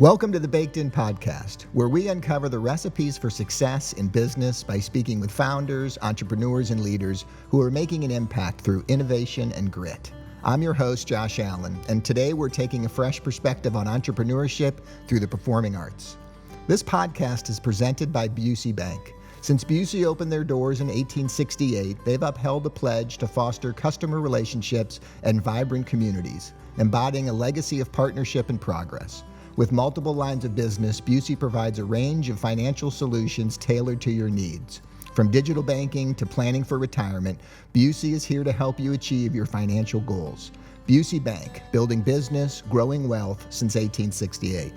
Welcome to the Baked In Podcast, where we uncover the recipes for success in business by speaking with founders, entrepreneurs, and leaders who are making an impact through innovation and grit. I'm your host, Josh Allen, and today we're taking a fresh perspective on entrepreneurship through the performing arts. This podcast is presented by Busey Bank. Since Busey opened their doors in 1868, they've upheld the pledge to foster customer relationships and vibrant communities, embodying a legacy of partnership and progress. With multiple lines of business, Busey provides a range of financial solutions tailored to your needs. From digital banking to planning for retirement, Busey is here to help you achieve your financial goals. Busey Bank, building business, growing wealth since 1868.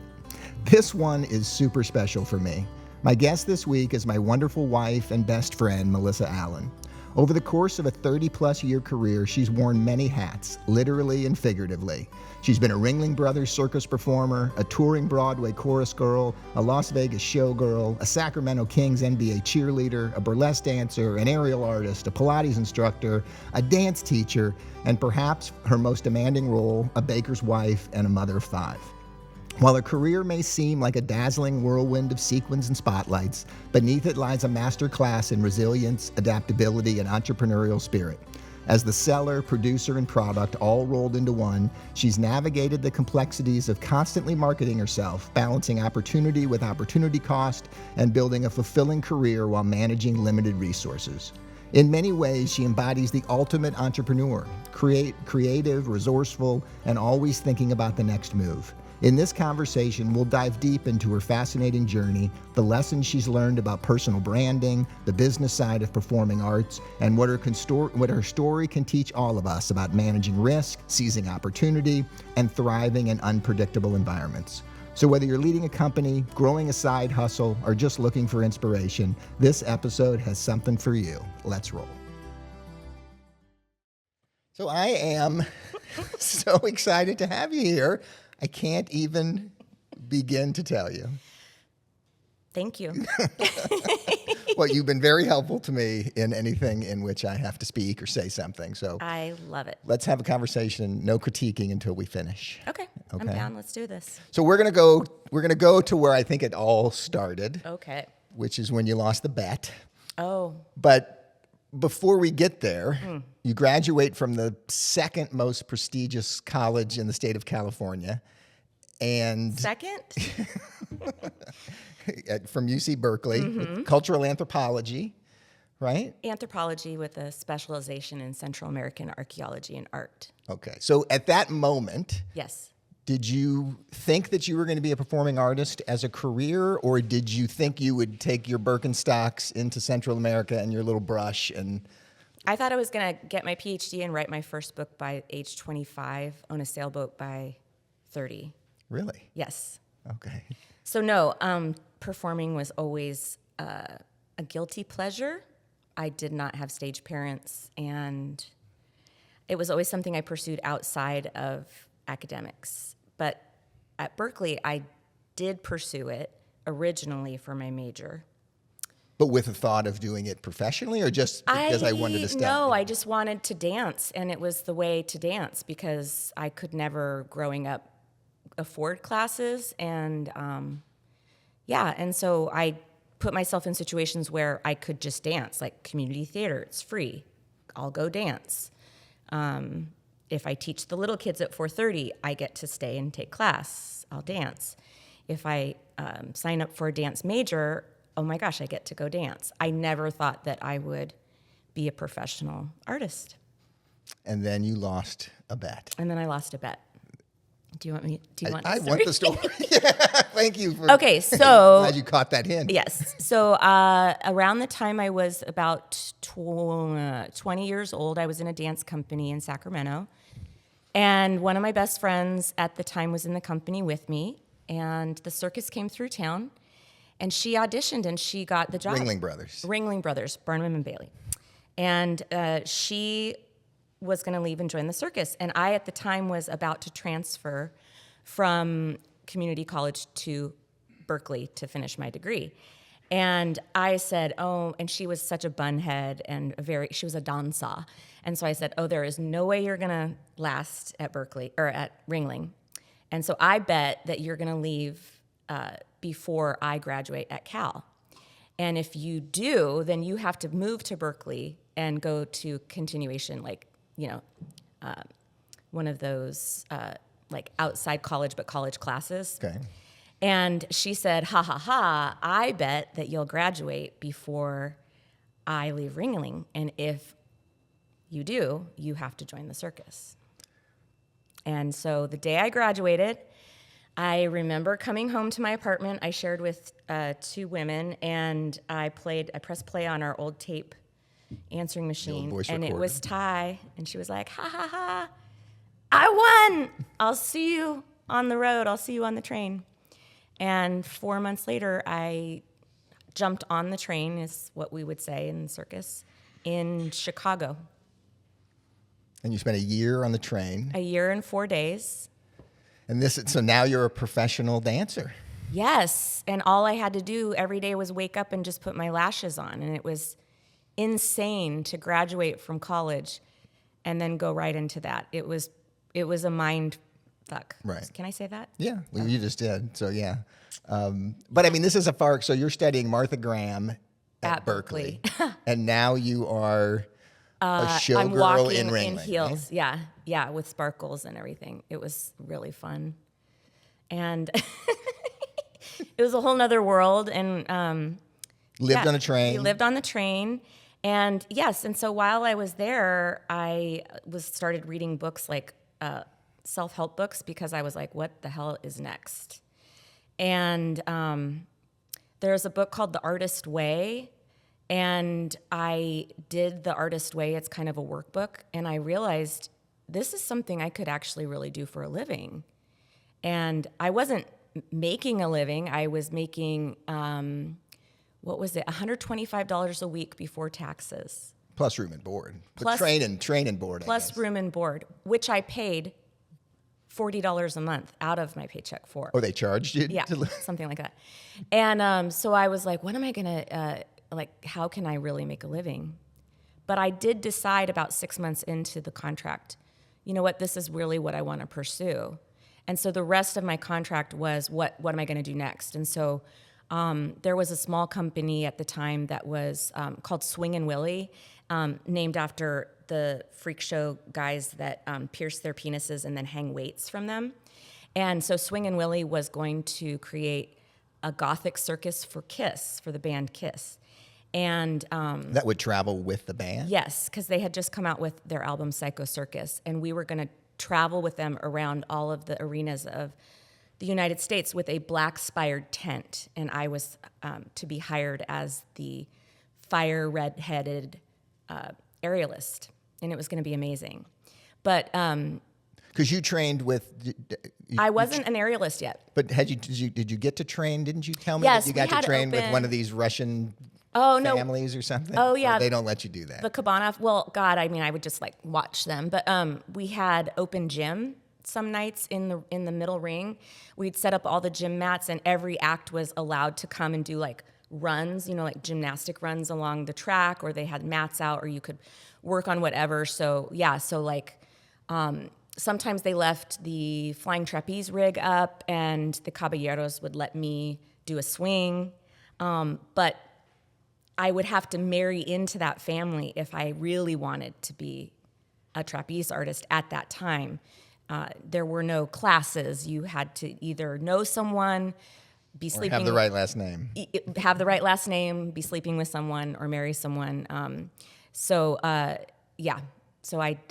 This one is super special for me. My guest this week is my wonderful wife and best friend, Melissa Allen. Over the course of a 30-plus year career, she's worn many hats, literally and figuratively. She's been a Ringling Bros circus performer, a touring Broadway chorus girl, a Las Vegas showgirl, a Sacramento Kings NBA cheerleader, a burlesque dancer, an aerial artist, a Pilates instructor, a dance teacher, and perhaps her most demanding role, a baker's wife and a mother of 5. While her career may seem like a dazzling whirlwind of sequins and spotlights, beneath it lies a masterclass in resilience, adaptability, and entrepreneurial spirit. As the seller, producer, and product all rolled into one, she's navigated the complexities of constantly marketing herself, balancing opportunity with opportunity cost, and building a fulfilling career while managing limited resources. In many ways, she embodies the ultimate entrepreneur, creative, resourceful, and always thinking about the next move. In this conversation, we'll dive deep into her fascinating journey, the lessons she's learned about personal branding, the business side of performing arts, and what her story can teach all of us about managing risk, seizing opportunity, and thriving in unpredictable environments. So whether you're leading a company, growing a side hustle, or just looking for inspiration, this episode has something for you. Let's roll. So I am so excited to have you here. I can't even begin to tell you. Thank you. Well, you've been very helpful to me in anything in which I have to speak or say something. So I love it. Let's have a conversation, no critiquing until we finish. Okay. I'm down. Let's do this. So we're gonna go to where I think it all started. Okay. Which is when you lost the bet. Oh. But before we get there, you graduate from the second most prestigious college in the state of California. And second? From UC Berkeley, with cultural anthropology, right? Anthropology with a specialization in Central American archaeology and art. Okay. So at that moment, yes. Did you think that you were going to be a performing artist as a career, or did you think you would take your Birkenstocks into Central America and your little brush and... I thought I was going to get my PhD and write my first book by age 25, own a sailboat by 30. Really? Yes. Okay. So no, performing was always a guilty pleasure. I did not have stage parents, and it was always something I pursued outside of academics. But at Berkeley, I did pursue it originally for my major. But with the thought of doing it professionally, or just because I wanted to study? No, I just wanted to dance, and it was the way to dance because I could never, growing up, afford classes. And and so I put myself in situations where I could just dance, like community theater, it's free. I'll go dance. If I teach the little kids at 4:30, I get to stay and take class. I'll dance. If I sign up for a dance major, oh my gosh, I get to go dance. I never thought that I would be a professional artist. And then you lost a bet. And then I lost a bet. Do you want the I story? want the story. Yeah, thank you. Okay, so... Glad you caught that hint. Yes. So around the time I was about 20 years old, I was in a dance company in Sacramento. And one of my best friends at the time was in the company with me. And the circus came through town. And she auditioned and she got the job. Ringling Brothers. Ringling Brothers, Barnum and Bailey. And she was going to leave and join the circus. And I, at the time, was about to transfer from community college to Berkeley to finish my degree. And I said, oh, and she was such a bunhead and she was a dancer. And so I said, oh, there is no way you're going to last at Berkeley or at Ringling. And so I bet that you're going to leave before I graduate at Cal. And if you do, then you have to move to Berkeley and go to continuation, like, one of those like outside college, but college classes. Okay. And she said, ha, ha, ha, I bet that you'll graduate before I leave Ringling. And if you do, you have to join the circus. And so the day I graduated, I remember coming home to my apartment. I shared with 2 women, and I pressed play on our old tape answering machine, and it was Ty, and she was like, ha, ha, ha, I won. I'll see you on the road. I'll see you on the train. And 4 months later, I jumped on the train, is what we would say in the circus, in Chicago. And you spent a year on the train. A year and 4 days. And so now you're a professional dancer. Yes. And all I had to do every day was wake up and just put my lashes on. And it was insane to graduate from college and then go right into that. It was a mind fuck. Right. Can I say that? Yeah, well, you just did. So yeah. But I mean, this is so you're studying Martha Graham at Berkeley. And now you are a showgirl I'm walking in Ringling. In heels. Right? Yeah, with sparkles and everything. It was really fun. And it was a whole nother world. And lived on a train. We lived on the train. And yes, and so while I was there, I started reading books like self-help books, because I was like, what the hell is next? And there's a book called The Artist Way, and I did The Artist Way. It's kind of a workbook, and I realized this is something I could actually really do for a living. And I wasn't making a living. I was making, what was it, $125 a week before taxes. Plus room and board. Plus train and board. Plus room and board, which I paid $40 a month out of my paycheck for. Oh, they charged you? Yeah, something like that. And so I was like, what am I going to, how can I really make a living? But I did decide about 6 months into the contract, you know what, this is really what I want to pursue. And so the rest of my contract was, what am I going to do next? And so there was a small company at the time that was called Swing and Willie, named after the freak show guys that pierce their penises and then hang weights from them. And so Swing and Willie was going to create a gothic circus for Kiss, for the band Kiss. And that would travel with the band? Yes, because they had just come out with their album Psycho Circus, and we were going to travel with them around all of the arenas of the United States with a black-spired tent, and I was to be hired as the fire red-headed aerialist, and it was going to be amazing. But because you trained with, I wasn't an aerialist yet. But did you get to train? Didn't you tell me Yes, that you got we had to train with open- one of these Russian Oh, no. families or something? Oh, yeah. Or they don't let you do that. The Cabana, well, God, I mean, I would just like watch them. But we had open gym some nights in the middle ring. We'd set up all the gym mats, and every act was allowed to come and do like runs, like gymnastic runs along the track, or they had mats out, or you could work on whatever. So yeah, so like sometimes they left the flying trapeze rig up, and the caballeros would let me do a swing. But I would have to marry into that family if I really wanted to be a trapeze artist at that time. There were no classes. You had to either know someone, be sleeping, or have the right last name. Have the right last name, be sleeping with someone, or marry someone. So I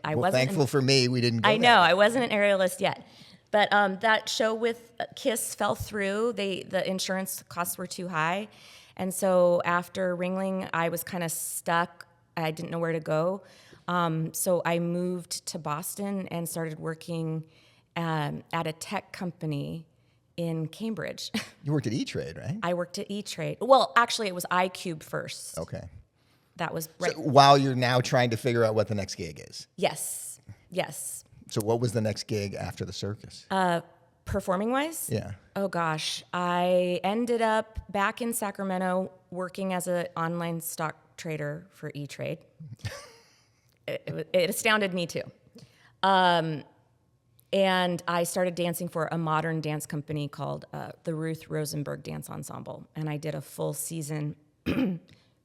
wasn't. Thankful for me, we didn't go I know, that way. I wasn't an aerialist yet. But that show with Kiss fell through. The insurance costs were too high. And so after Ringling, I was kind of stuck. I didn't know where to go. So I moved to Boston and started working at a tech company in Cambridge. You worked at E-Trade, right? I worked at E-Trade. Well, actually, it was iCube first. Okay. That was right. So while you're now trying to figure out what the next gig is. Yes. So what was the next gig after the circus? Performing-wise? Yeah. Oh, gosh. I ended up back in Sacramento working as an online stock trader for E-Trade. It astounded me, too. And I started dancing for a modern dance company called the Ruth Rosenberg Dance Ensemble. And I did a full season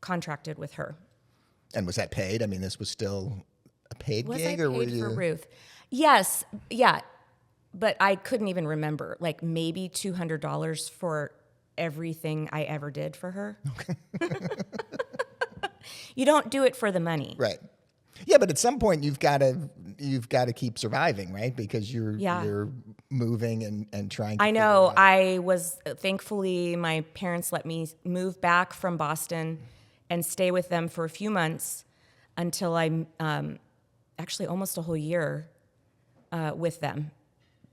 contracted with her. And was that paid? I mean, this was still a paid Was gig, I or were paid you? for Ruth? Yes, yeah. But I couldn't even remember. Like maybe $200 for everything I ever did for her. Okay. You don't do it for the money. Right. Yeah, but at some point you've got to keep surviving, right? Because you're moving and trying to I know. figure out. I was thankfully my parents let me move back from Boston and stay with them for a few months until I actually almost a whole year with them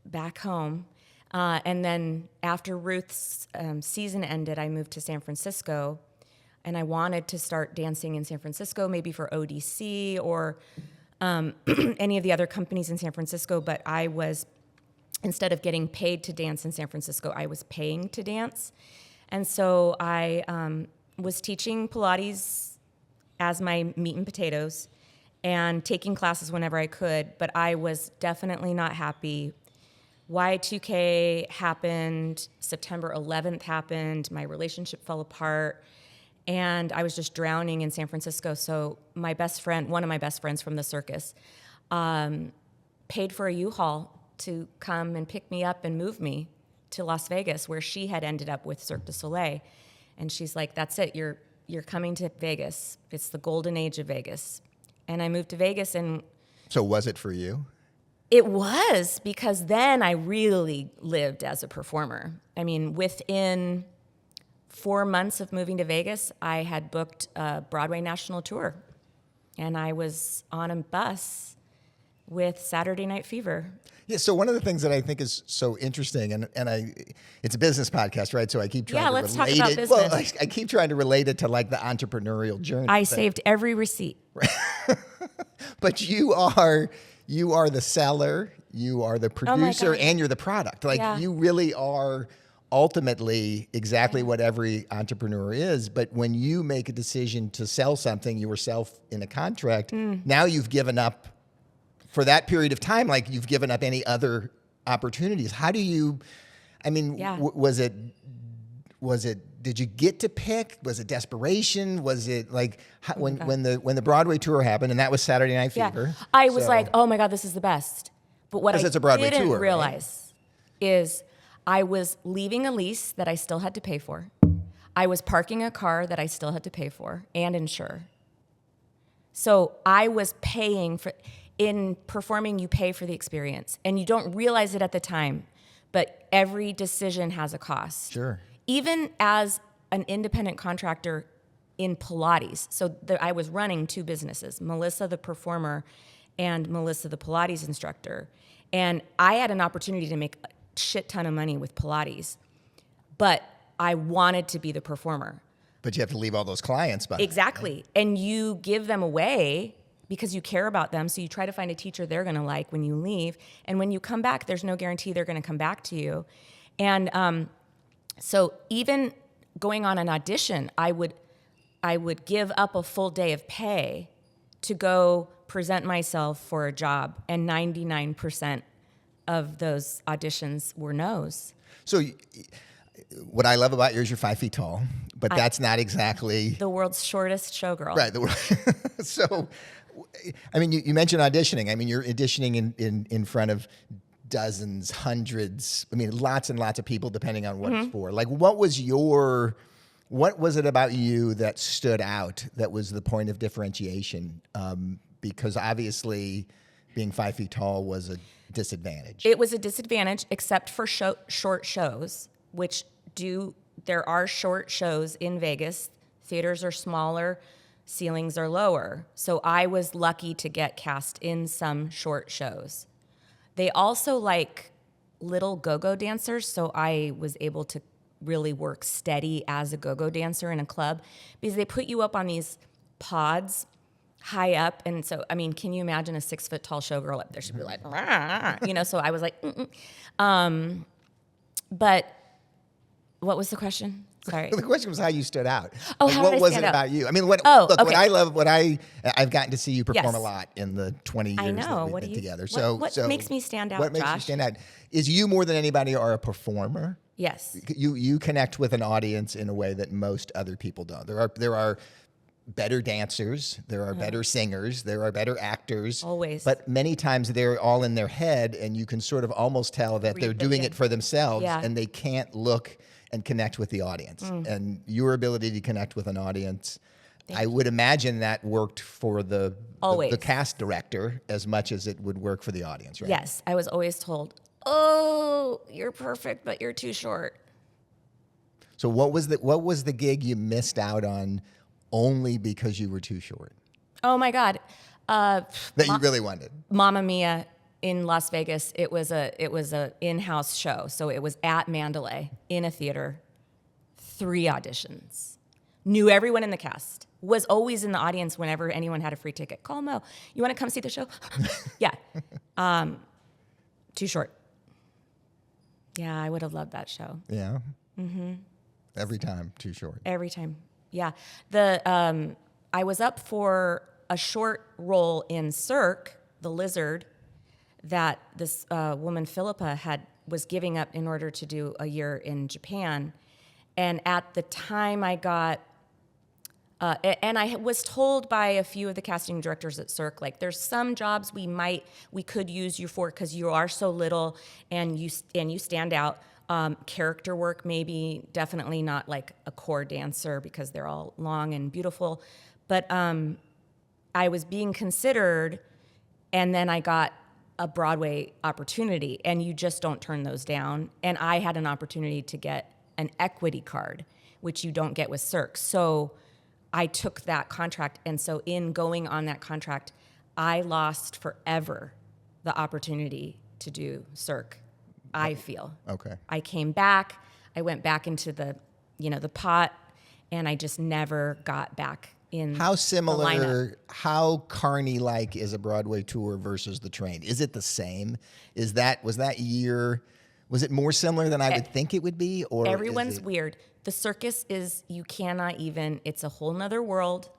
back home. And then after Ruth's season ended, I moved to San Francisco, and I wanted to start dancing in San Francisco, maybe for ODC or any of the other companies in San Francisco. But I was, instead of getting paid to dance in San Francisco, I was paying to dance. And so I was teaching Pilates as my meat and potatoes and taking classes whenever I could, but I was definitely not happy. Y2K happened, September 11th happened, my relationship fell apart, and I was just drowning in San Francisco. So my best friend, one of my best friends from the circus, paid for a U-Haul to come and pick me up and move me to Las Vegas, where she had ended up with Cirque du Soleil. And she's like, that's it, you're coming to Vegas. It's the golden age of Vegas. And I moved to Vegas, and So was it for you? it was, because then I really lived as a performer. I mean, within 4 months of moving to Vegas, I had booked a Broadway national tour, and I was on a bus with Saturday Night Fever. Yeah. So one of the things that I think is so interesting, and it's a business podcast, right? So I keep trying to let's talk relate about it. business. Well, I keep trying to relate it to like the entrepreneurial journey. I saved every receipt. But you are the seller, you are the producer, God. and you're the product. Like Yeah. you really are ultimately exactly what every entrepreneur is. But when you make a decision to sell something yourself in a contract, now you've given up for that period of time, like you've given up any other opportunities. How do you, I mean, Yeah. was it, did you get to pick? Was it desperation? Was it like when the Broadway tour happened, and that was Saturday Night Fever? Yeah. I was like, oh my God, this is the best. But what 'Cause I it's a Broadway didn't tour, right? realize is I was leaving a lease that I still had to pay for. I was parking a car that I still had to pay for and insure. So I was paying for, in performing, you pay for the experience, and you don't realize it at the time, but every decision has a cost. Sure. Even as an independent contractor in Pilates, so I was running two businesses, Melissa the performer and Melissa the Pilates instructor. And I had an opportunity to make a shit ton of money with Pilates, but I wanted to be the performer. But you have to leave all those clients behind. Exactly. And you give them away because you care about them. So you try to find a teacher they're going to like when you leave. And when you come back, there's no guarantee they're going to come back to you. And so even going on an audition, I would give up a full day of pay to go present myself for a job. And 99% of those auditions were no's. So what I love about you is you're 5 feet tall, but that's not exactly The world's shortest showgirl. right. So, I mean, you mentioned auditioning. I mean, you're auditioning in front of dozens, hundreds. I mean, lots and lots of people, depending on what it's for. Like, what was it about you that stood out? That was the point of differentiation? Because obviously, being 5 feet tall was a disadvantage. It was a disadvantage, except for short shows, which there are short shows in Vegas. Theaters are smaller, ceilings are lower. So I was lucky to get cast in some short shows. They also like little go-go dancers, so I was able to really work steady as a go-go dancer in a club because they put you up on these pods high up. And so, I mean, can you imagine a 6 foot tall showgirl up there? She'd be like, rah, so I was like, but What was the question? Sorry. The question was how you stood out. Oh, Like, how what did I was stand it out? about you? I mean, what Okay. I love, I've gotten to see you perform Yes. a lot in the 20 years I know. that we've What been do you? together. What makes me stand out, What makes you Josh? stand out? Is you more than anybody are a performer? Yes. You connect with an audience in a way that most other people don't. There are better dancers, there are better singers, there are better actors. Always. But many times they're all in their head, and you can sort of almost tell that they're doing it for themselves, Yeah. and they can't look and connect with the audience. And your ability to connect with an audience, I would imagine that worked for the Always. cast director as much as it would work for the audience, right? Yes. I was always told, "Oh, you're perfect, but you're too short." So what was the gig you missed out on only because you were too short Oh my God. that you really wanted? Mamma Mia in Las Vegas. It was a in-house show, so it was at Mandalay in a theater. 3 auditions. Knew everyone in the cast. Was always in the audience whenever anyone had a free ticket. Call Mo. You want to come see the show? Yeah. Too short. Yeah, I would have loved that show Yeah. Mm-hmm. Every time, too short. every time. Yeah. I was up for a short role in Cirque, the lizard, that this woman Philippa was giving up in order to do a year in Japan. And at the time I got, and I was told by a few of the casting directors at Cirque, like, there's some jobs we could use you for because you are so little and you stand out. Character work, maybe, definitely not like a core dancer because they're all long and beautiful. But I was being considered, and then I got a Broadway opportunity, and you just don't turn those down. And I had an opportunity to get an equity card, which you don't get with Cirque. So I took that contract, and so in going on that contract, I lost forever the opportunity to do Cirque, I feel. Okay. I came back, I went back into the pot, and I just never got back in How the lineup. similar, how Carney-like is a Broadway tour versus the train? Is it the same? Was that year, was it more similar than I would think it would be? Or Everyone's weird. The circus you cannot even, it's a whole nother world.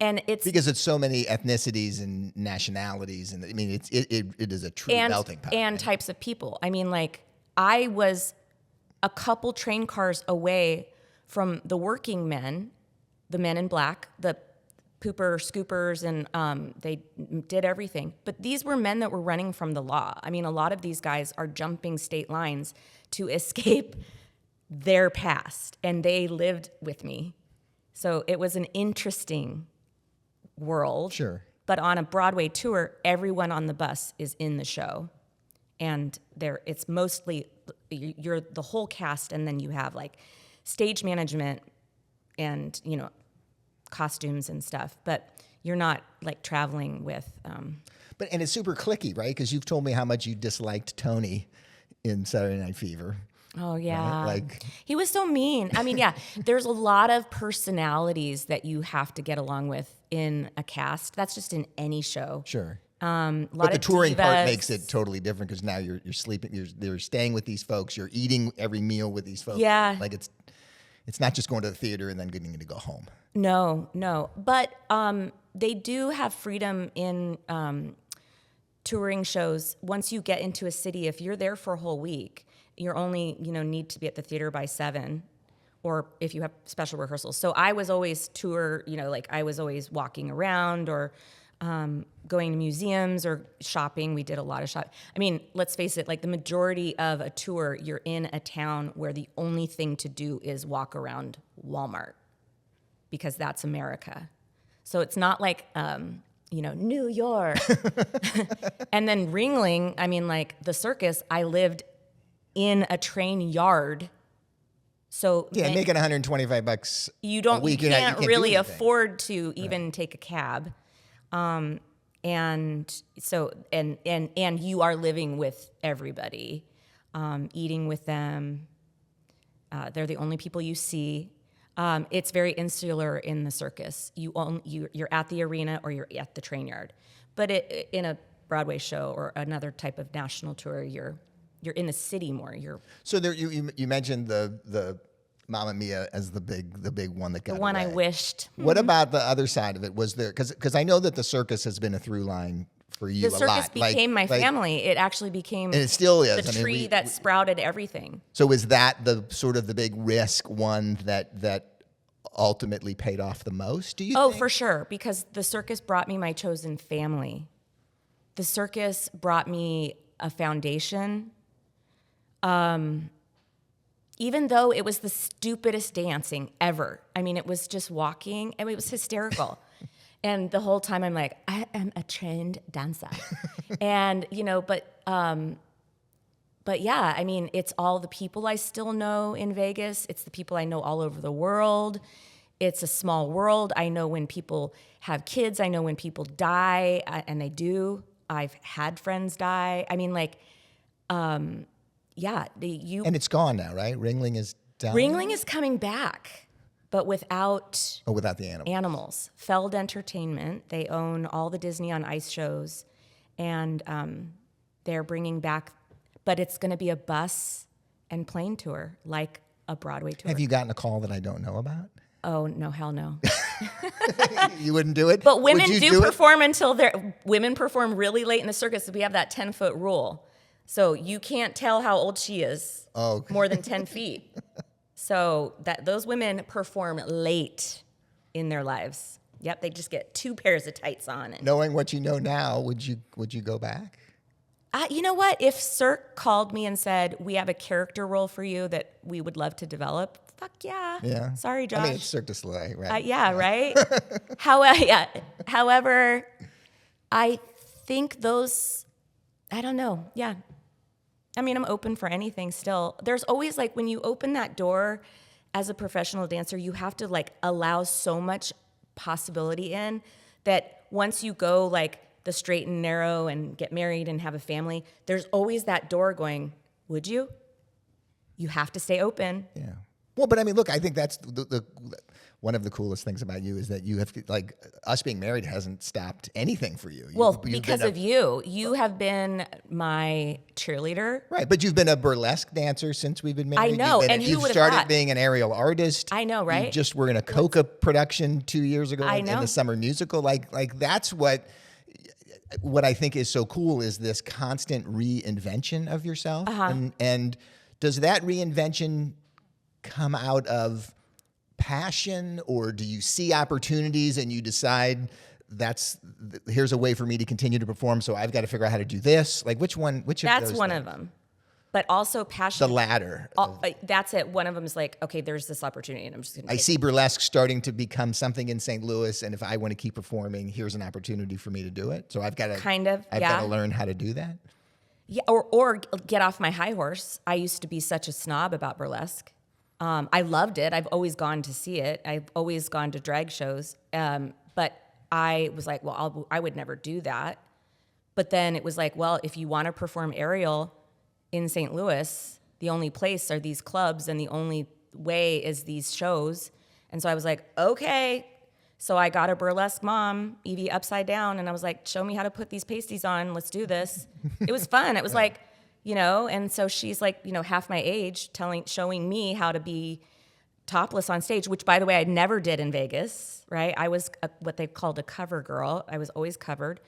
And it's because it's so many ethnicities and nationalities, and I mean, it is a true melting pot. and types of people. I mean, like, I was a couple train cars away from the working men, the men in black, the pooper scoopers, and they did everything. But these were men that were running from the law. I mean, a lot of these guys are jumping state lines to escape their past, and they lived with me. So it was an interesting world. Sure. But on a Broadway tour, everyone on the bus is in the show. And it's mostly, you're the whole cast, and then you have like stage management and, costumes and stuff. But you're not like traveling with... And it's super cliquey, right? Because you've told me how much you disliked Tony in Saturday Night Fever. Oh, yeah. Right? Like, he was so mean. I mean, yeah, there's a lot of personalities that you have to get along with in a cast. That's just in any show. sure. A lot But the of touring divas. part makes it totally different because now you're sleeping, you're staying with these folks, you're eating every meal with these folks. Yeah. Like it's not just going to the theater and then getting to go home. No. But they do have freedom in touring shows. Once you get into a city, if you're there for a whole week, you're only, need to be at the theater by 7, or if you have special rehearsals. So I was always I was always walking around or going to museums or shopping. We did a lot of shopping. I mean, let's face it, like the majority of a tour, you're in a town where the only thing to do is walk around Walmart because that's America. So it's not like, New York. And then Ringling, I mean, like the circus, I lived in a train yard. So Yeah, making $125 you a week, you can't do really anything. afford to even take a cab. And so and you are living with everybody, eating with them. They're the only people you see. It's very insular in the circus. You're at the arena or you're at the train yard. But in a Broadway show or another type of national tour, you're you're in the city more. So there, you mentioned the Mamma Mia as the big one that got the one away. I wished. What about the other side of it? Was there, because I know that the circus has been a through line for you a The lot. circus became my family. It actually became, and it still is. the tree that sprouted everything. So is that the sort of the big risk one that ultimately paid off the most, do you think? For sure, because the circus brought me my chosen family. The circus brought me a foundation. Even though it was the stupidest dancing ever. I mean, it was just walking, and it was hysterical. And the whole time I'm like, I am a trained dancer. And, but yeah, I mean, it's all the people I still know in Vegas. It's the people I know all over the world. It's a small world. I know when people have kids. I know when people die, and they do. I've had friends die. I mean, and it's gone now, right? Ringling is down. Ringling is coming back, but without the animals. Feld Entertainment. They own all the Disney on Ice shows, and they're bringing back. But it's going to be a bus and plane tour, like a Broadway tour. Have you gotten a call that I don't know about? Oh, no, hell no. You wouldn't do it? But women do perform women perform really late in the circus. We have that 10-foot rule. So you can't tell how old she is more than 10 feet. So those women perform late in their lives. Yep, they just get 2 pairs of tights on. Knowing what you know now, would you go back? You know what? If Cirque called me and said, we have a character role for you that we would love to develop, fuck yeah. Yeah. Sorry, Josh. I mean, it's Cirque du Soleil, right? Right? However, I think I don't know. Yeah. I mean, I'm open for anything still. There's always when you open that door as a professional dancer, you have to allow so much possibility in that once you go the straight and narrow and get married and have a family, there's always that door going, would you? You have to stay open. Yeah. Well, but I mean, look, I think that's the one of the coolest things about you is that you have us being married hasn't stopped anything for you. Well, because of you. You have been my cheerleader. Right, but you've been a burlesque dancer since we've been married. I know, you've started being an aerial artist. I know, right? You just were in a Coca production 2 years ago I know. in the summer musical. That's what I think is so cool is this constant reinvention of yourself. And does that reinvention come out of passion, or do you see opportunities and you decide here's a way for me to continue to perform, so I've got to figure out how to do this? Which of those? That's one of them. But also passion. The latter. That's it. One of them is okay, there's this opportunity, and I'm just going to I see burlesque starting to become something in St. Louis, and if I want to keep performing, here's an opportunity for me to do it. So I've got to I've got to learn how to do that. Yeah, or get off my high horse. I used to be such a snob about burlesque. I loved it. I've always gone to see it. I've always gone to drag shows. But I was like, well, I would never do that. But then it was well, if you want to perform aerial in St. Louis, the only place are these clubs, and the only way is these shows. And so I was like, okay. So I got a burlesque mom, Evie Upside Down, and I was like, show me how to put these pasties on. Let's do this. It was fun. It was and so she's half my age, showing me how to be topless on stage, which, by the way, I never did in Vegas, right? I was what they called a cover girl. I was always covered.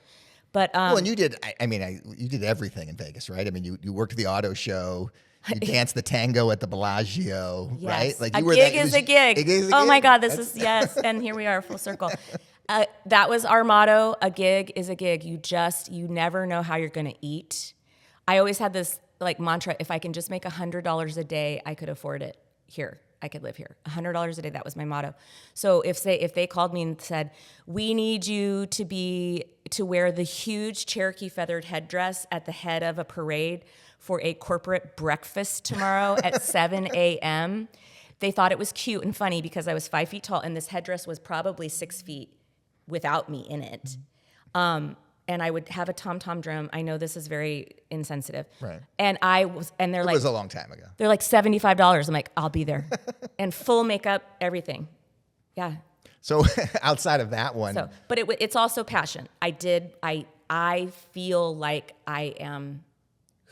But and you did. You did everything in Vegas, right? I mean, you worked the auto show, you danced the tango at the Bellagio, yes. right? A gig is a gig. Oh my God, this is yes, and here we are, full circle. That was our motto: a gig is a gig. You never know how you're going to eat. I always had this mantra: if I can just make $100 a day, I could afford it here. I could live here. $100 a day, that was my motto. So if they called me and said, we need you to wear the huge Cherokee feathered headdress at the head of a parade for a corporate breakfast tomorrow at 7 a.m., they thought it was cute and funny because I was 5 feet tall, and this headdress was probably 6 feet without me in it. And I would have a tom-tom drum. I know this is very insensitive. Right. And they're it was a long time ago. They're $75. I'm like, I'll be there. And full makeup, everything. Yeah. So outside of that one. But it's also passion. I feel like I am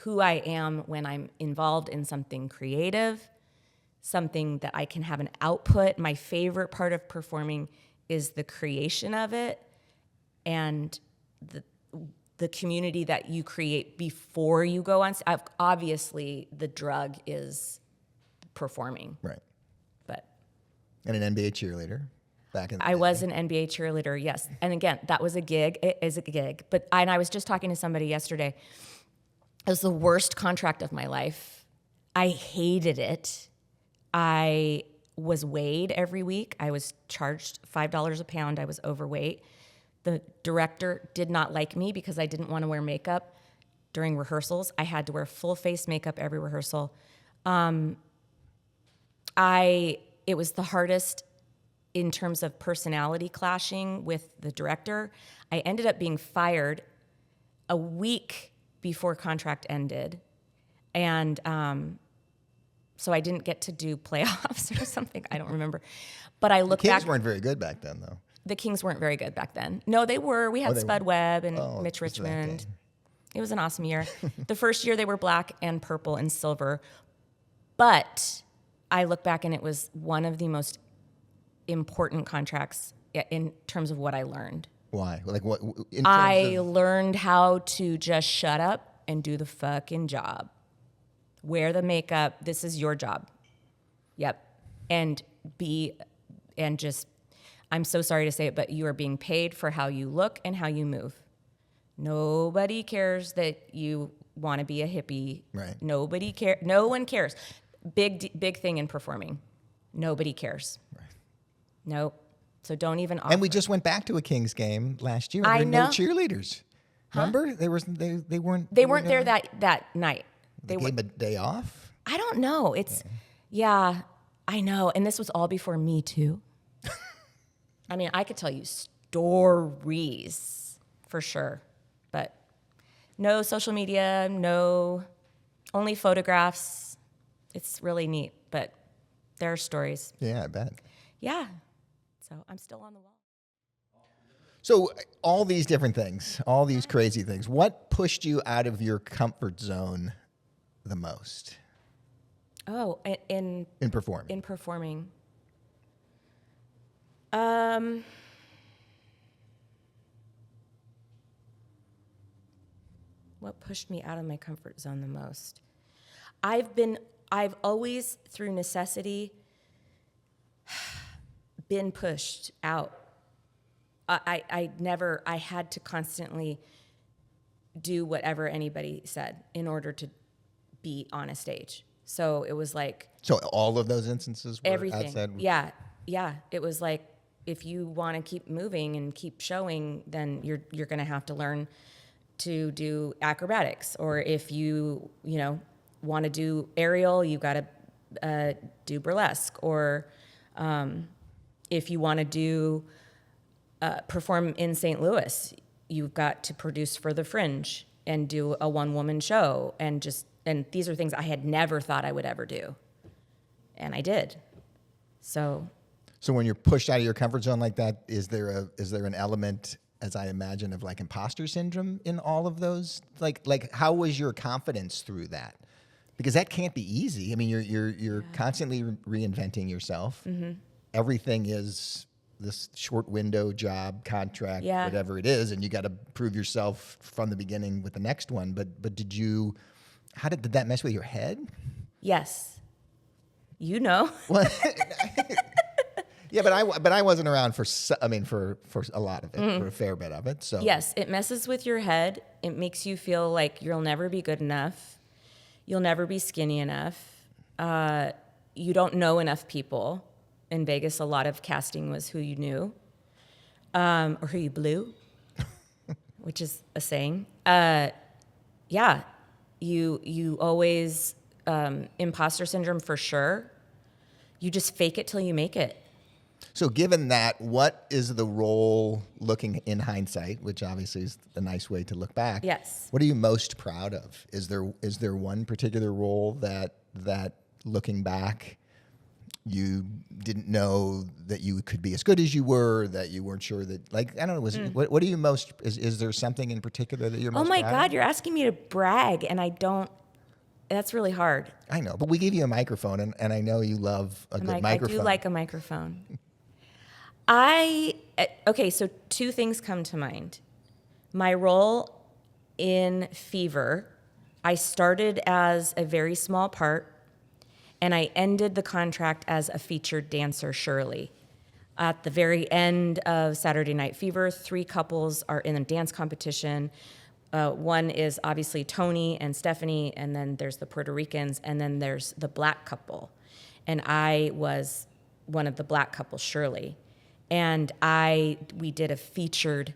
who I am when I'm involved in something creative, something that I can have an output. My favorite part of performing is the creation of it and the community that you create before you go on. Obviously, the drug is performing. Right. But And an NBA cheerleader back in the I day. was an NBA cheerleader, yes. And again, that was a gig. It is a gig. But I was just talking to somebody yesterday. It was the worst contract of my life. I hated it. I was weighed every week. I was charged $5 a pound. I was overweight. The director did not like me because I didn't want to wear makeup during rehearsals. I had to wear full face makeup every rehearsal. It was the hardest in terms of personality clashing with the director. I ended up being fired a week before contract ended. And so I didn't get to do playoffs or something. I don't remember. But I look back. The Kings weren't very good back then, though. The Kings weren't very good back then. No, they were. We had Spud Webb and Mitch just that Richmond. game. It was an awesome year. The first year they were black and purple and silver. But I look back and it was one of the most important contracts in terms of what I learned. Why? Like what? In terms I learned how to just shut up and do the fucking job. Wear the makeup. This is your job. Yep. And just, I'm so sorry to say it, but you are being paid for how you look and how you move. Nobody cares that you want to be a hippie. Right. Nobody cares. No one cares. Big thing in performing. Nobody cares. Right. Nope. So don't even offer. And we just went back to a Kings game last year. I There were no know. cheerleaders. Remember? They weren't. They weren't there that night. They gave a day off. I don't know. Yeah, I know. And this was all before Me Too. I mean, I could tell you stories for sure, but no social media, only photographs. It's really neat, but there are stories. Yeah, I bet. Yeah. So I'm still on the wall. So all these different things, all these crazy things, what pushed you out of your comfort zone the most Oh, in performing? in performing. What pushed me out of my comfort zone the most? I've always, through necessity, been pushed out. I had to constantly do whatever anybody said in order to be on a stage. So it was like So all of those instances were everything. outside? Yeah. It was like, if you want to keep moving and keep showing, then you're going to have to learn to do acrobatics. Or if you want to do aerial, you've got to do burlesque. Or if you want to do perform in St. Louis, you've got to produce for the Fringe and do a one-woman show. And these are things I had never thought I would ever do. And I did. So when you're pushed out of your comfort zone like that, is there an element, as I imagine, of like imposter syndrome in all of those? Like how was your confidence through that? Because that can't be easy. I mean, you're constantly reinventing yourself. Mm-hmm. Everything is this short window job, contract, whatever it is, and you got to prove yourself from the beginning with the next one. But did that mess with your head? yes. You know. Well, yeah, but I wasn't around for a lot of it, for a fair bit of it. So Yes, it messes with your head. It makes you feel like you'll never be good enough. You'll never be skinny enough. You don't know enough people. In Vegas, a lot of casting was who you knew, or who you blew, which is a saying. You always imposter syndrome for sure. You just fake it till you make it. So given that, what is the role, looking in hindsight, which obviously is a nice way to look back? Yes. What are you most proud of? Is there one particular role that looking back you didn't know that you could be as good as you were, that you weren't sure that, like, I don't know, what are you most, is there something in particular that you're Oh most my proud God, of? you're asking me to brag, and I don't. That's really hard. I know, but we gave you a microphone, and I know you love a good I microphone. do like a microphone. Okay, so two things come to mind. My role in Fever, I started as a very small part, and I ended the contract as a featured dancer, Shirley. At the very end of Saturday Night Fever, 3 couples are in a dance competition. One is obviously Tony and Stephanie, and then there's the Puerto Ricans, and then there's the black couple. And I was one of the black couples, Shirley. And we did a featured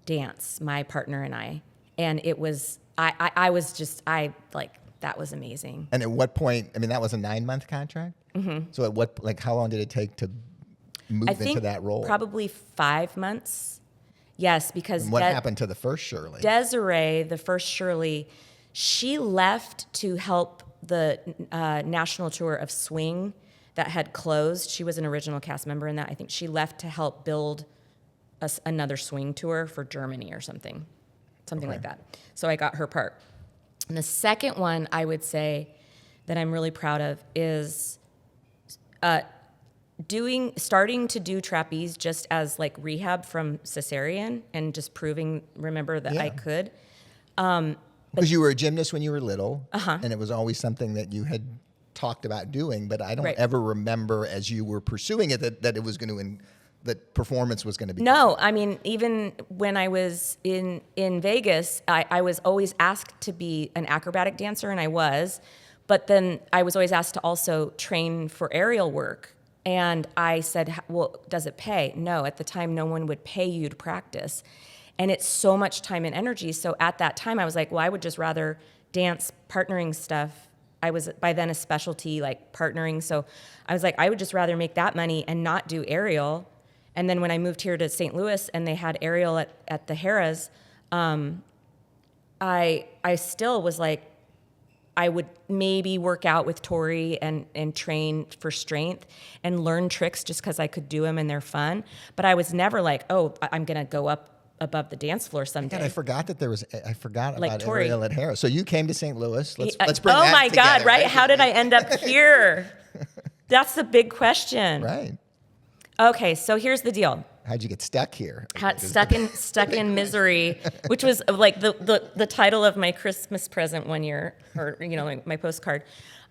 dance, my partner and I. And it was, I was just, that was amazing. And at what point, I mean, that was a 9-month contract? Mm-hmm. So at what, like, how long did it take to move into that role? Probably 5 months. Yes, because And what happened to the first Shirley? Desiree, the first Shirley, she left to help the national tour of Swing that had closed. She was an original cast member in that. I think she left to help build another Swing tour for Germany or something like that. So I got her part. And the second one I would say that I'm really proud of is starting to do trapeze just as like rehab from cesarean and just remember that I could. Because you were a gymnast when you were little, and it was always something that you had talked about doing, but I don't ever remember as you were pursuing it that it was going to, that performance was going to be. No, I mean, even when I was in Vegas, I was always asked to be an acrobatic dancer, and I was, but then I was always asked to also train for aerial work. And I said, well, does it pay? No, at the time, no one would pay you to practice. And it's so much time and energy. So at that time, I was like, well, I would just rather dance partnering stuff. I was by then a specialty, like partnering. So I was like, I would just rather make that money and not do aerial. And then when I moved here to St. Louis and they had aerial at the Harrah's, I still was like, I would maybe work out with Tori and train for strength and learn tricks just because I could do them and they're fun. But I was never like, oh, I'm going to go up above the dance floor someday. God, I forgot Like about Tori. aerial at Harrah's. So you came to St. Louis. Let's bring that Oh my together, God, right? How did I end up here? That's the big question. Right. Okay, so here's the deal. How'd you get stuck here? Stuck in misery, which was like the title of my Christmas present one year, or my postcard.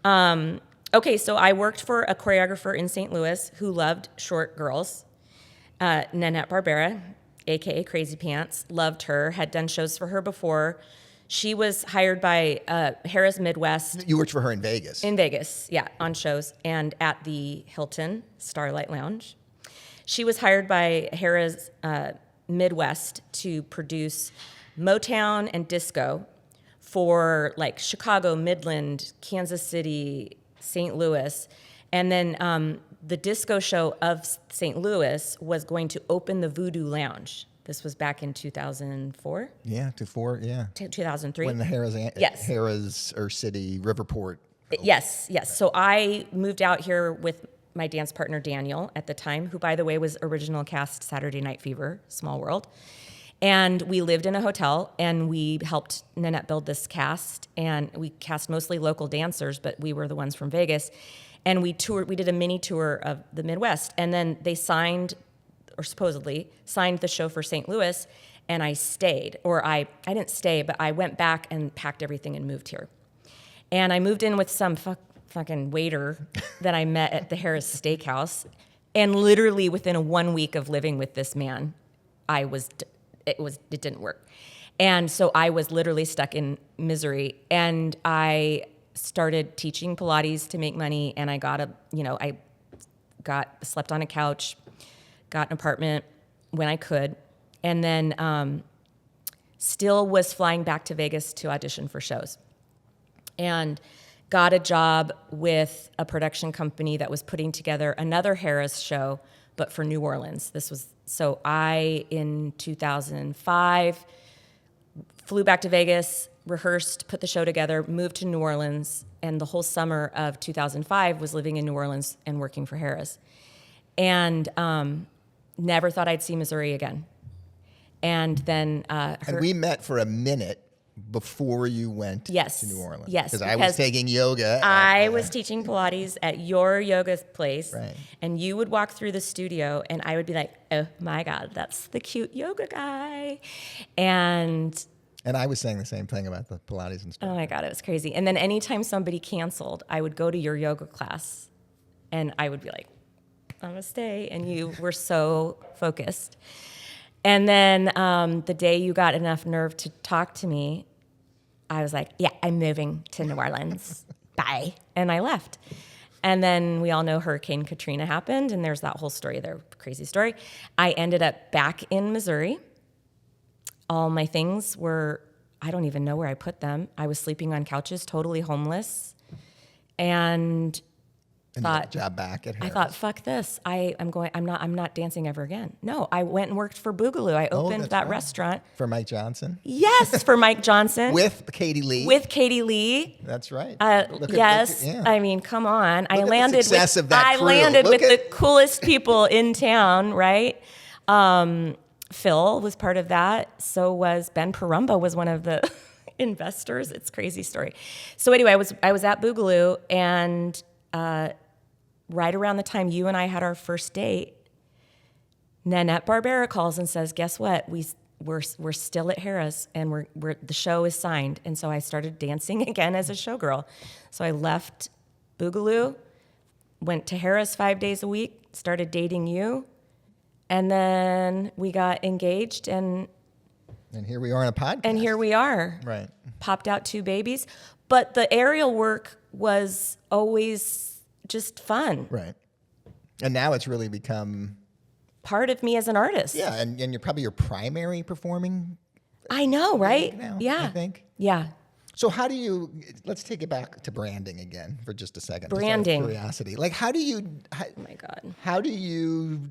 Okay, so I worked for a choreographer in St. Louis who loved short girls, Nanette Barbera, aka Crazy Pants. Loved her. Had done shows for her before. She was hired by Harrah's Midwest. You worked for her in Vegas. In Vegas, yeah, on shows and at the Hilton Starlight Lounge. She was hired by Harrah's Midwest to produce Motown and disco for like Chicago, Midland, Kansas City, St. Louis. And then the disco show of St. Louis was going to open the Voodoo Lounge. This was back in 2004? Yeah, 2003. When the Harrah's or City, Riverport. Yes. So I moved out here with my dance partner, Daniel, at the time, who, by the way, was original cast Saturday Night Fever, Small World. And we lived in a hotel, and we helped Nanette build this cast. And we cast mostly local dancers, but we were the ones from Vegas. And we did a mini tour of the Midwest. And then they supposedly signed the show for St. Louis, and I stayed. Or I didn't stay, but I went back and packed everything and moved here. And I moved in with some fucking waiter that I met at the Harrah's Steakhouse, and literally within 1 week of living with this man, it didn't work. And so I was literally stuck in misery, and I started teaching Pilates to make money, and I slept on a couch, got an apartment when I could, and then still was flying back to Vegas to audition for shows. And got a job with a production company that was putting together another Harrah's show, but for New Orleans. So I, in 2005, flew back to Vegas, rehearsed, put the show together, moved to New Orleans, and the whole summer of 2005 was living in New Orleans and working for Harris. And never thought I'd see Missouri again. And then and we met for a minute before you went to New Orleans. Yes, because I was taking yoga. I was teaching Pilates at your yoga place. Right. And you would walk through the studio and I would be like, oh my God, that's the cute yoga guy. And I was saying the same thing about the Pilates instructor. oh my God, it was crazy. And then anytime somebody canceled, I would go to your yoga class and I would be like, I'm gonna stay. And you were so focused. And then the day you got enough nerve to talk to me, I was like, yeah, I'm moving to New Orleans. Bye. And I left. And then we all know Hurricane Katrina happened, and there's that whole story there, crazy story. I ended up back in Missouri. All my things were, I don't even know where I put them. I was sleeping on couches, totally homeless. And thought, job back at Harris. I thought, fuck this. I'm not dancing ever again. No, I went and worked for Boogaloo. I opened that restaurant. For Mike Johnson? Yes, for Mike Johnson. With Katie Lee. With Katie Lee. That's right. Yes. I mean, come on. I landed with the the coolest people in town, right? Phil was part of that. So was Ben Parumba was one of the investors. It's a crazy story. So anyway, I was at Boogaloo, and right around the time you and I had our first date, Nanette Barbera calls and says, guess what? We're still at Harris, and we're the show is signed. And so I started dancing again as a showgirl. So I left Boogaloo, went to Harris 5 days a week, started dating you, and then we got engaged, and here we are on a podcast. And here we are. Right. Popped out 2 babies. But the aerial work was always just fun. Right. And now it's really become part of me as an artist. Yeah, and you're probably your primary performing. I know, right? Now, yeah. I think. Yeah. So how do you, let's take it back to branding again for just a second. Branding. Just out of curiosity. Like oh my God. How do you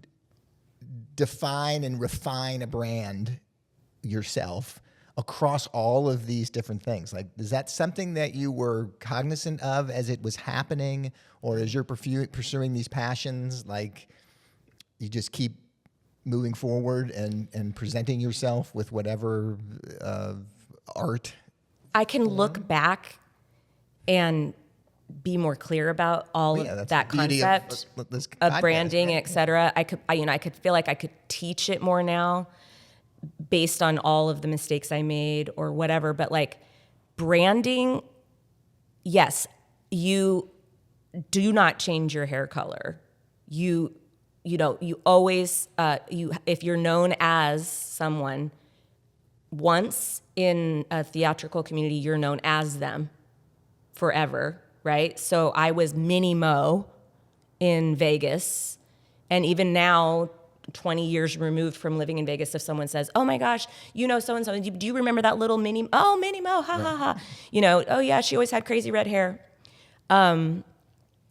define and refine a brand yourself across all of these different things? Like, is that something that you were cognizant of as it was happening, or as you're pursuing these passions, like you just keep moving forward and presenting yourself with whatever art? I can look back and be more clear about all of that concept of branding, et cetera. I could feel like I could teach it more now, based on all of the mistakes I made or whatever. But like branding, yes, you do not change your hair color. You always, if you're known as someone once in a theatrical community, you're known as them forever, right? So I was Minnie Mo in Vegas. And even now, 20 years removed from living in Vegas, if someone says, oh my gosh, you know so-and-so, do you remember that little Minnie Mo, ha, ha, ha. Oh yeah, she always had crazy red hair.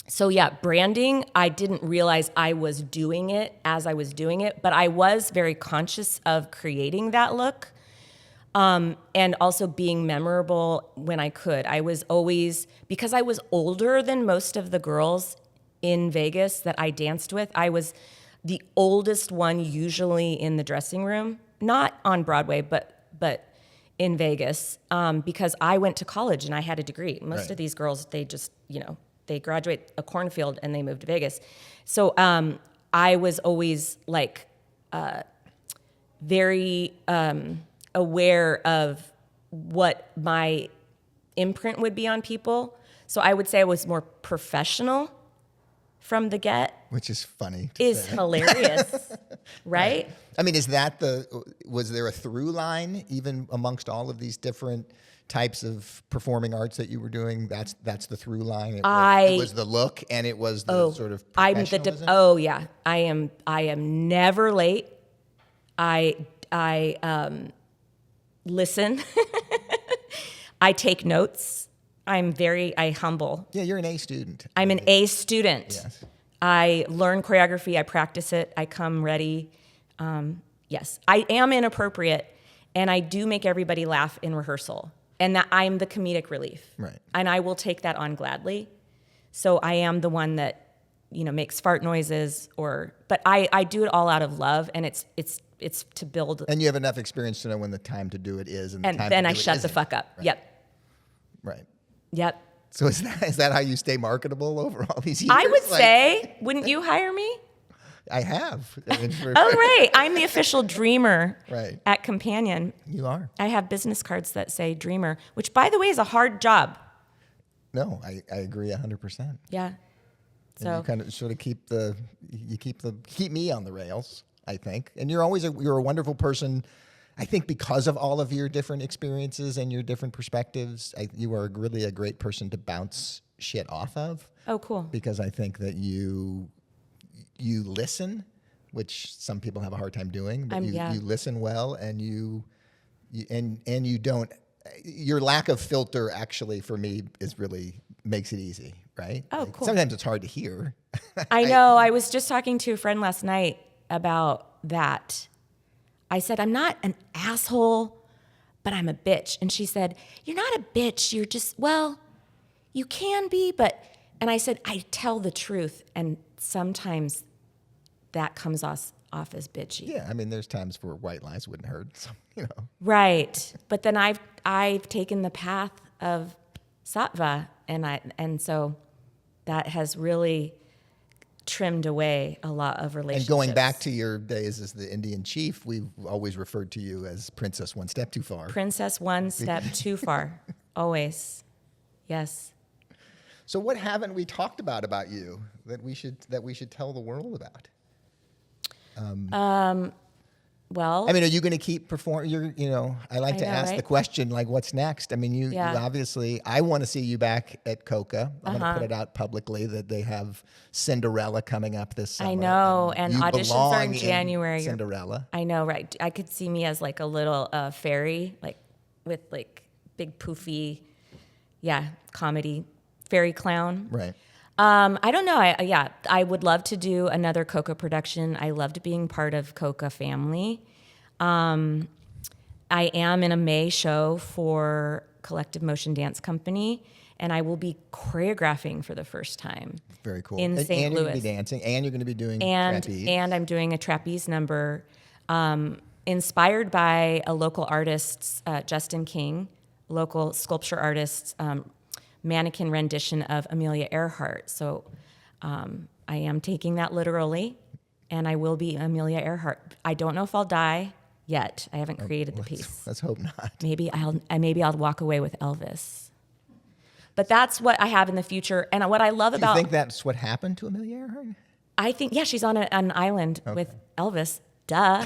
So yeah, branding, I didn't realize I was doing it as I was doing it, but I was very conscious of creating that look, and also being memorable when I could. I was always, because I was older than most of the girls in Vegas that I danced with, I was the oldest one usually in the dressing room, not on Broadway, but in Vegas, because I went to college and I had a degree. Most of these girls, they just, they graduate a cornfield and they move to Vegas. So I was always like very aware of what my imprint would be on people. So I would say I was more professional from the get. Which is funny. Is hilarious, right? I mean, was there a through line even amongst all of these different types of performing arts that you were doing? That's the through line. It was the look, and it was the sort of professionalism? I am never late. I listen. I take notes. I humble. Yeah, you're an A student. I'm an A student. Yes. I learn choreography. I practice it. I come ready. Yes, I am inappropriate, and I do make everybody laugh in rehearsal. and that I'm the comedic relief. Right. And I will take that on gladly. So I am the one that, makes fart noises but I do it all out of love, and it's to build. And you have enough experience to know when the time to do it is, and And the time then to I do it shut the isn't. fuck up. Right. Yep. Right. Yep. So is that how you stay marketable over all these years? I would say, wouldn't you hire me? I have. Oh, right. I'm the official dreamer Right. at Companion. You are. I have business cards that say dreamer, which, by the way, is a hard job. No, I agree 100%. Yeah. And you So kind of sort of keep me on the rails, I think. And you're a wonderful person. I think because of all of your different experiences and your different perspectives, you are really a great person to bounce shit off of. oh, cool. Because I think that you listen, which some people have a hard time doing, but you listen well, and you don't. Your lack of filter, actually, for me, is really makes it easy, right? Oh, cool. Sometimes it's hard to hear. I know. I was just talking to a friend last night about that. I said, I'm not an asshole, but I'm a bitch. And she said, you're not a bitch. You're just, well, you can be, but, and I said, I tell the truth. And sometimes that comes off as bitchy. Yeah, I mean, there's times where white lies wouldn't hurt, so, Right. But then I've taken the path of sattva, and so that has really trimmed away a lot of relationships. And going back to your days as the Indian chief, we've always referred to you as Princess One Step Too Far. Princess One Step Too Far. Always. Yes. So what haven't we talked about you that we should tell the world about? Well, I mean, are you going to keep performing? I like to ask right? the question, like, what's next? I mean, you obviously, I want to see you back at Coca. I'm going to put it out publicly that they have Cinderella coming up this summer. I know, and you auditions are in belong January. Cinderella. I know, right? I could see me as like a little fairy, like with like big poofy, comedy fairy clown. Right. I don't know. I would love to do another Coca production. I loved being part of Coca family. I am in a May show for Collective Motion Dance Company, and I will be choreographing for the first time. Very cool. In St. And you're going Louis. to be dancing, and you're going to be doing trapeze. And I'm doing a trapeze number inspired by a local artist, Justin King, local sculpture artist, mannequin rendition of Amelia Earhart. So I am taking that literally, and I will be Amelia Earhart. I don't know if I'll die yet. I haven't created the piece. Let's hope not. Maybe I'll walk away with Elvis. But that's what I have in the future. And what I love Do you think that's what happened to Amelia Earhart? I think, she's on an island with Elvis. Duh.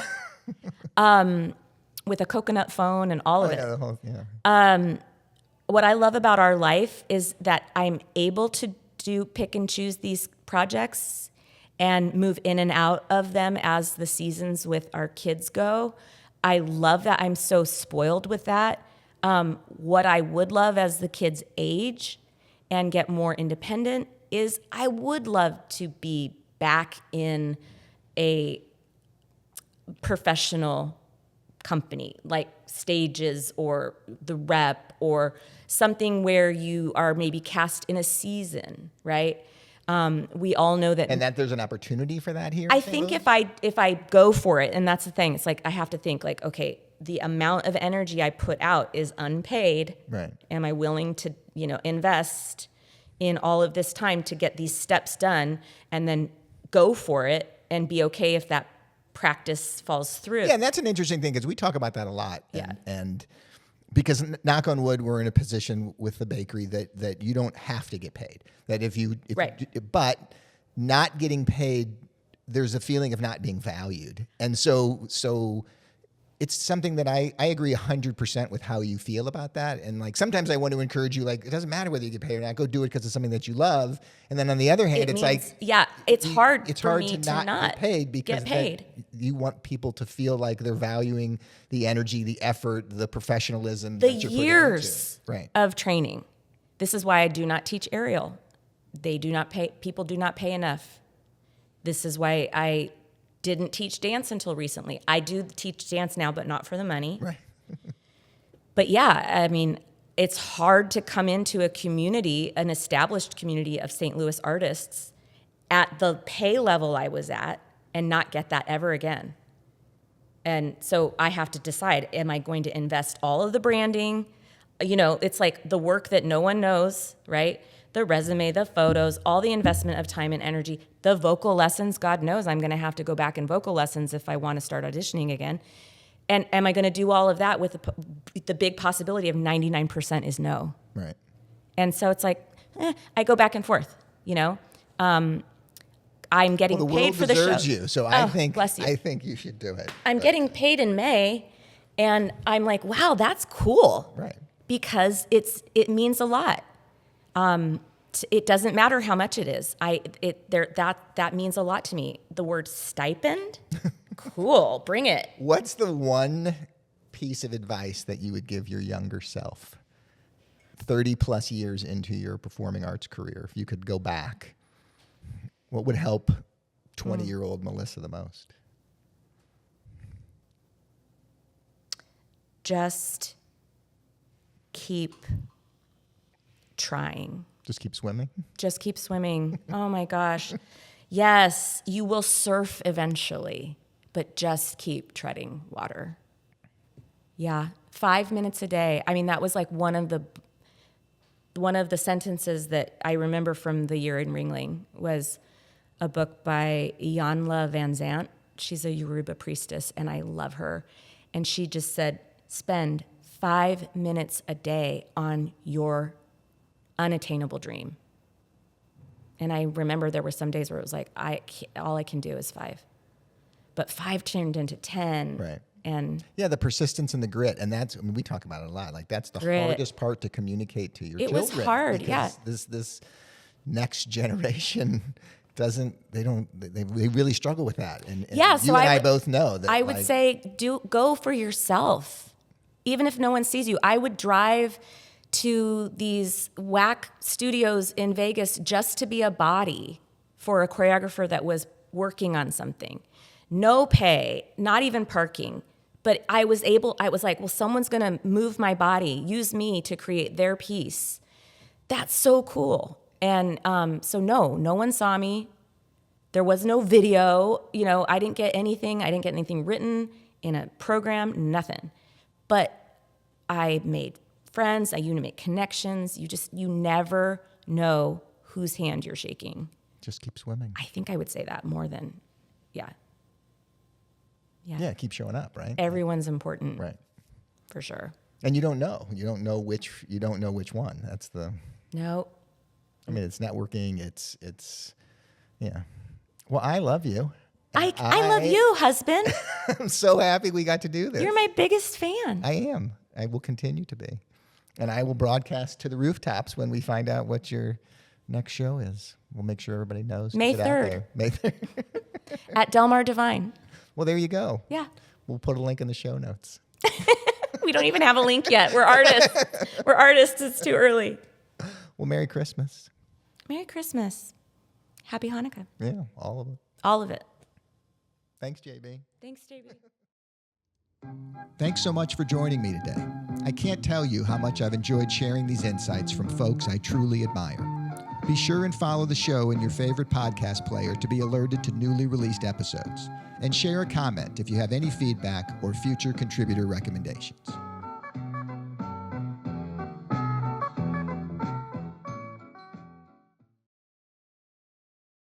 With a coconut phone and all of it. What I love about our life is that I'm able to pick and choose these projects and move in and out of them as the seasons with our kids go. I love that. I'm so spoiled with that. What I would love as the kids age and get more independent is I would love to be back in a professional company, like Stages or The Rep or something where you are maybe cast in a season, right? We all know that. And that there's an opportunity for that here? I think if I go for it, and that's the thing, it's like I have to think like, okay, the amount of energy I put out is unpaid. Right. Am I willing to, invest in all of this time to get these steps done and then go for it and be okay if that practice falls through? Yeah, and that's an interesting thing because we talk about that a lot. Yeah. And because knock on wood, we're in a position with the bakery that you don't have to get paid. That but not getting paid, there's a feeling of not being valued. And so it's something that I agree 100% with how you feel about that. And like sometimes I want to encourage you, like, it doesn't matter whether you get paid or not, go do it because it's something that you love. And then on the other hand, it's hard to not get paid because you want people to feel like they're valuing the energy, the effort, the professionalism, the that you're years putting into. of training. This is why I do not teach aerial. People do not pay enough. This is why I didn't teach dance until recently. I do teach dance now, but not for the money. Right. But yeah, I mean, it's hard to come into a community, an established community of St. Louis artists at the pay level I was at and not get that ever again. And so I have to decide, am I going to invest all of the branding? You know, it's like the work that no one knows, right? The resume, the photos, all the investment of time and energy, the vocal lessons. God knows I'm going to have to go back in vocal lessons if I want to start auditioning again. And am I going to do all of that with the big possibility of 99% is no? Right. And so it's like, I go back and forth, you know? I'm getting paid for the show. The world deserves you, so I think you should do it. I'm getting paid in May, and I'm like, wow, that's cool. Right. Because it means a lot. It doesn't matter how much it is. That means a lot to me. The word stipend, cool, bring it. What's the one piece of advice that you would give your younger self 30 plus years into your performing arts career? If you could go back, what would help 20-year-old Melissa the most? Just keep trying. Just keep swimming? Just keep swimming. Oh my gosh. Yes, you will surf eventually, but just keep treading water. Yeah, 5 minutes a day. I mean, that was like one of the sentences that I remember from the year in Ringling was a book by Iyanla Van Zant. She's a Yoruba priestess, and I love her. And she just said, spend 5 minutes a day on your unattainable dream. And I remember there were some days where it was like, all I can do is 5. But 5 turned into 10. Right. And yeah, the persistence and the grit. And we talk about it a lot. Like, that's the hardest part to communicate to your children. It was hard, yeah. This next generation they really struggle with that. And yeah, so I both know that. I would say go for yourself. Even if no one sees you. I would drive to these whack studios in Vegas just to be a body for a choreographer that was working on something. No pay, not even parking. But I was like, well, someone's going to move my body, use me to create their piece. That's so cool. And so no one saw me. There was no video. You know, I didn't get anything. I didn't get anything written in a program, nothing. But I made friends. You make connections. You never know whose hand you're shaking. Just keep swimming. I think I would say that more than, yeah. Yeah, keep showing up, right? Everyone's important. Right. For sure. And you don't know. You don't know which one. That's the... No. I mean, it's networking. It's yeah. Well, I love you. I love you, husband. I'm so happy we got to do this. You're my biggest fan. I am. I will continue to be. And I will broadcast to the rooftops when we find out what your next show is. We'll make sure everybody knows. May 3rd. May 3rd. At Del Mar Divine. Well, there you go. Yeah. We'll put a link in the show notes. We don't even have a link yet. We're artists. It's too early. Well, Merry Christmas. Merry Christmas. Happy Hanukkah. Yeah, all of it. All of it. Thanks, JB. Thanks, JB. Thanks so much for joining me today. I can't tell you how much I've enjoyed sharing these insights from folks I truly admire. Be sure and follow the show in your favorite podcast player to be alerted to newly released episodes. And share a comment if you have any feedback or future contributor recommendations.